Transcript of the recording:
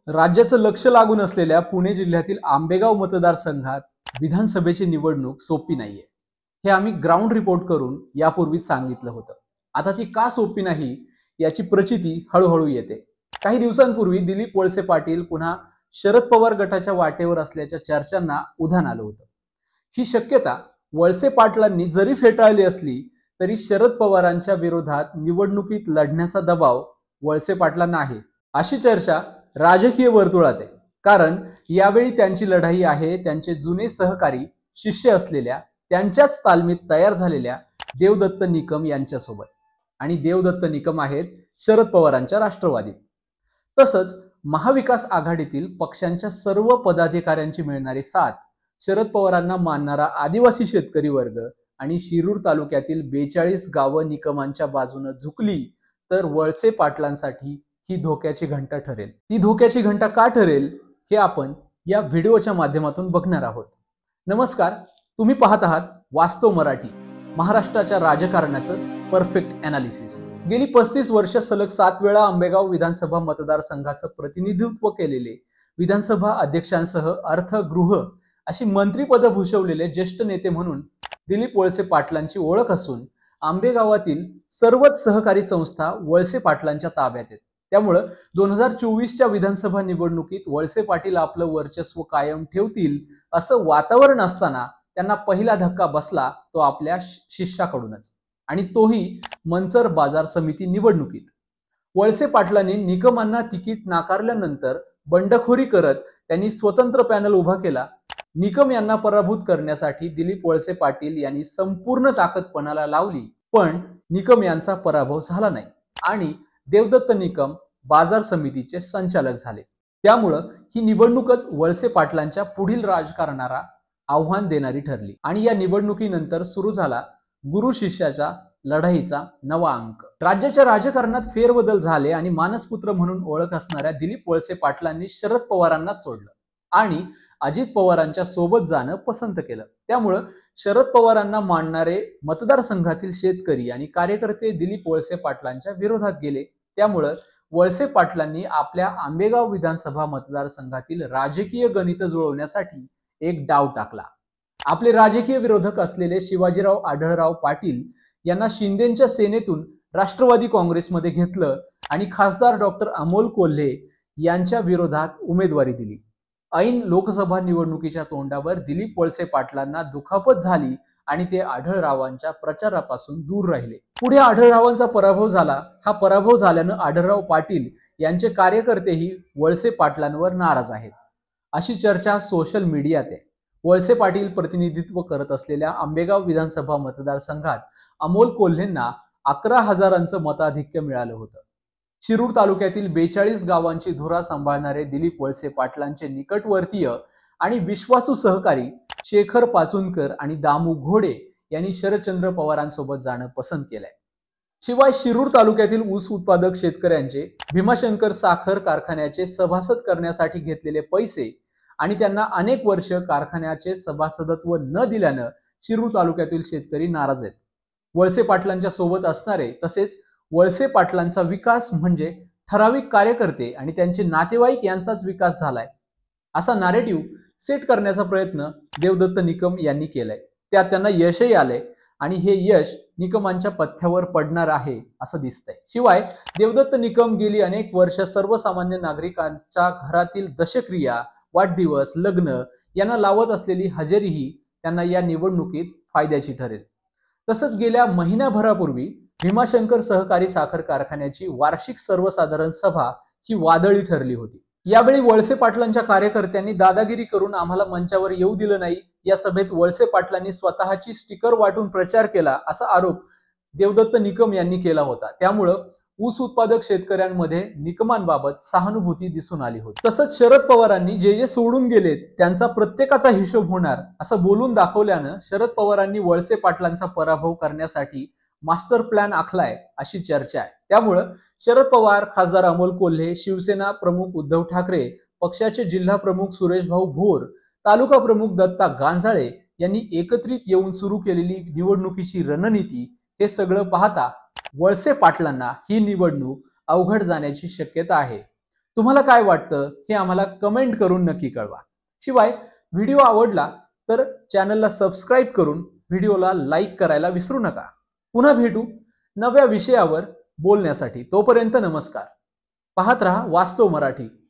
राज्याचं लक्ष लागून असलेल्या पुणे जिल्ह्यातील आंबेगाव मतदारसंघात विधानसभेची निवडणूक सोपी नाहीये. हे आम्ही ग्राउंड रिपोर्ट करून यापूर्वीच सांगितलं होतं. आता ती का सोपी नाही याची प्रचिती हळूहळू येते. काही दिवसांपूर्वी दिलीप वळसे पाटील पुन्हा शरद पवार गटाच्या वाटेवर असल्याच्या चर्चांना उधाण आलं होतं. ही शक्यता वळसे पाटलांनी जरी फेटाळली असली तरी शरद पवारांच्या विरोधात निवडणुकीत लढण्याचा दबाव वळसे पाटलांना आहे, अशी चर्चा राजकीय वर्तुळात आहे. कारण यावेळी त्यांची लढाई आहे त्यांचे जुने सहकारी शिष्य असलेल्या त्यांच्याच तालमीत तयार झालेल्या देवदत्त निकम यांच्यासोबत. आणि देवदत्त निकम आहेत शरद पवारांच्या राष्ट्रवादीत. तसंच महाविकास आघाडीतील पक्षांच्या सर्व पदाधिकाऱ्यांची मिळणारी साथ, शरद पवारांना मानणारा आदिवासी शेतकरी वर्ग आणि शिरूर तालुक्यातील 42 गावं निकमांच्या बाजूने झुकली तर वळसे पाटलांसाठी ही धोक्याची घंटा ठरेल. ती धोक्याची घंटा का ठरेल हे आपण या व्हिडिओच्या माध्यमातून बघणार आहोत. नमस्कार, तुम्ही पाहत आहात वास्तव मराठी, महाराष्ट्राच्या राजकारणाचं परफेक्ट अनालिसिस. गेली 35 वर्ष सलग 7 वेळा आंबेगाव विधानसभा मतदारसंघाचं प्रतिनिधित्व केलेले, विधानसभा अध्यक्षांसह अर्थ गृह अशी मंत्रीपद भूषवलेले ज्येष्ठ नेते म्हणून दिलीप वळसे पाटलांची ओळख असून आंबेगावातील सर्वच सहकारी संस्था वळसे पाटलांच्या ताब्यात आहेत. त्यामुळे 2024च्या विधानसभा निवडणुकीत वळसे पाटील आपलं वर्चस्व कायम ठेवतील असं वातावरण असताना त्यांना पहिला धक्का बसला तो आपल्या शिष्याकडूनच, आणि तोही मंचर बाजार समिती निवडणुकीत. वळसे पाटलांनी निकमांना तिकीट नाकारल्यानंतर बंडखोरी करत त्यांनी स्वतंत्र पॅनल उभा केला. निकम यांना पराभूत करण्यासाठी दिलीप वळसे पाटील यांनी संपूर्ण ताकद पणाला लावली, पण निकम यांचा पराभव झाला नाही आणि देवदत्त निकम बाजार समितीचे संचालक झाले. त्यामुळं ही निवडणूकच वळसे पाटलांच्या पुढील राजकारणाला आव्हान देणारी ठरली आणि या निवडणुकीनंतर सुरू झाला गुरु शिष्याच्या लढाईचा नवा अंक. राज्याच्या राजकारणात फेरबदल झाले आणि मानसपुत्र म्हणून ओळख असणाऱ्या दिलीप वळसे पाटलांनी शरद पवारांनाच सोडलं आणि अजित पवारांच्या सोबत जाणं पसंत केलं. त्यामुळं शरद पवारांना मानणारे मतदारसंघातील शेतकरी आणि कार्यकर्ते दिलीप वळसे पाटलांच्या विरोधात गेले. त्यामुळं वळसे पाटलांनी आपल्या आंबेगाव विधानसभा मतदारसंघातील राजकीय गणित जुळवण्यासाठी एक डाव टाकला. आपले राजकीय विरोधक असलेले शिवाजीराव आढळराव पाटील यांना शिंदेच्या सेनेतून राष्ट्रवादी काँग्रेसमध्ये घेतलं आणि खासदार डॉक्टर अमोल कोल्हे यांच्या विरोधात उमेदवारी दिली. ऐन लोकसभा निवडणुकीच्या तोंडावर दिलीप वळसे पाटलांना दुखापत झाली आणि ते आढळरावांच्या प्रचारापासून दूर राहिले. पुढे आढळरावांचा पराभव झाला. हा पराभव झाल्यानं आढळराव पाटील यांचे कार्यकर्तेही वळसे पाटलांवर नाराज आहेत, अशी चर्चा सोशल मीडियात आहे. वळसे पाटील प्रतिनिधित्व करत असलेल्या आंबेगाव विधानसभा मतदारसंघात अमोल कोल्हेंना 11,000 मताधिक्य मिळालं होतं. शिरूर तालुक्यातील 42 गावांची धुरा सांभाळणारे दिलीप वळसे पाटलांचे निकटवर्तीय आणि विश्वासू सहकारी शेखर पाचुनकर आणि दामू घोडे यांनी शरदचंद्र पवारांसोबत जाणं पसंत केलंय. शिवाय शिरूर तालुक्यातील ऊस उत्पादक शेतकऱ्यांचे भीमाशंकर साखर कारखान्याचे सभासद करण्यासाठी घेतलेले पैसे आणि त्यांना अनेक वर्ष कारखान्याचे सभासदत्व न दिल्यानं शिरूर तालुक्यातील शेतकरी नाराज आहेत. वळसे पाटलांच्या सोबत असणारे तसेच वळसे पाटलांचा विकास म्हणजे ठराविक कार्यकर्ते आणि त्यांचे नातेवाईक यांचाच विकास झालाय, असा नॅरेटिव्ह सेट करण्याचा प्रयत्न देवदत्त निकम यांनी केलाय. त्यात त्यांना यशही आलंय आणि हे यश निकमांच्या पथ्यावर पडणार आहे असं दिसतंय. शिवाय देवदत्त निकम गेली अनेक वर्ष सर्वसामान्य नागरिकांच्या घरातील दशक्रिया, वाढदिवस, लग्न यांना लावत असलेली हजेरीही त्यांना या निवडणुकीत फायद्याची ठरेल. तसंच गेल्या महिन्याभरापूर्वी भीमाशंकर सहकारी साखर कारखान्याची वार्षिक सर्वसाधारण सभा ही वादळी ठरली होती. यावेळी वळसे पाटलांच्या कार्यकर्त्यांनी दादागिरी करून आम्हाला मंचावर येऊ दिलं नाही. या सभेत वळसे पाटलांनी स्वतःची स्टिकर वाटून प्रचार केला असा आरोप देवदत्त निकम यांनी केला होता. त्यामुळं ऊस उत्पादक शेतकऱ्यांमध्ये निकमांबाबत सहानुभूती दिसून आली होती. तसंच शरद पवारांनी जे जे सोडून गेलेत त्यांचा प्रत्येकाचा हिशोब होणार असं बोलून दाखवल्यानं शरद पवारांनी वळसे पाटलांचा पराभव करण्यासाठी मास्टर प्लॅन आखलाय अशी चर्चा आहे. त्यामुळं शरद पवार, खासदार अमोल कोल्हे, शिवसेना प्रमुख उद्धव ठाकरे, पक्षाचे जिल्हा प्रमुख सुरेश भाऊ भोर, तालुका प्रमुख दत्ता गांजाळे यांनी एकत्रित येऊन सुरू केलेली निवडणुकीची रणनीती हे सगळं पाहता वळसे पाटलांना ही निवडणूक अवघड जाण्याची शक्यता आहे. तुम्हाला काय वाटतं हे आम्हाला कमेंट करून नक्की कळवा. शिवाय व्हिडिओ आवडला तर चॅनलला सबस्क्राईब करून व्हिडिओला लाईक करायला विसरू नका. पुन्हा भेटू नव्या विषयावर बोलण्यासाठी. तोपर्यंत नमस्कार. पाहत रहा वास्तव मराठी.